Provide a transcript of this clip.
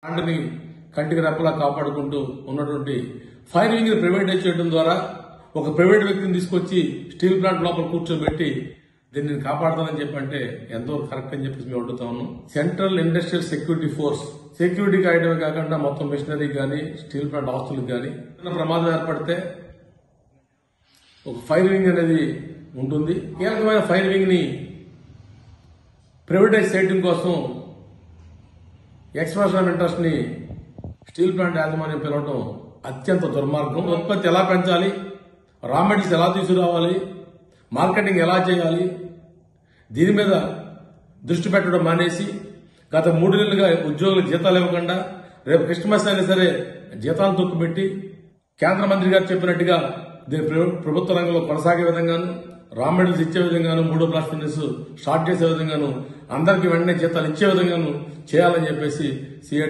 ల్యాండ్ని కంటికి రెప్పలా కాపాడుకుంటూ ఉన్నటువంటి ఫైర్ వింగ్ ని ప్రైవేటైజ్ చేయడం ద్వారా ఒక ప్రైవేట్ వ్యక్తిని తీసుకొచ్చి స్టీల్ ప్లాంట్ లోపల కూర్చోబెట్టి దీన్ని కాపాడతానని చెప్పంటే ఎంతో కరెక్ట్ అని చెప్పేసి మేము అడుగుతా ఉన్నాం. Central industrial security force security కాయడమే కాకుండా మొత్తం మిషనరీ కానీ స్టీల్ ప్లాంట్ ఆస్తులకు కానీ ప్రమాదం ఏర్పడితే ఒక ఫైర్ వింగ్ అనేది ఉంటుంది. కీలకమైన ఫైర్ వింగ్ ని ప్రైవేటైజ్ చేయడం కోసం ఎక్స్ప్రెషన్ ఆఫ్ ఇంట్రెస్ట్ ని స్టీల్ ప్లాంట్ యాజమాన్యం పిలవడం అత్యంత దుర్మార్గం. ఉత్పత్తి ఎలా పెంచాలి, రా మెటీరియల్స్ ఎలా తీసుకురావాలి, మార్కెటింగ్ ఎలా చేయాలి, దీని మీద దృష్టి పెట్టడం మానేసి గత 3 నెలలుగా ఉద్యోగులకు జీతాలు ఇవ్వకుండా రేపు క్రిస్మస్ అయినా సరే జీతాలు తొక్కుపెట్టి కేంద్ర మంత్రి గారు చెప్పినట్టుగా దీని ప్రభుత్వ రంగంలో కొనసాగే విధంగాను, రా మెటీరియల్స్ ఇచ్చే విధంగాను, 3వ బ్లాస్ట్ ఫర్నేస్ స్టార్ట్ చేసే విధంగాను, అందరికీ వెంటనే జీతాలు ఇచ్చే విధంగాను చేయాలని చెప్పేసి సిఐ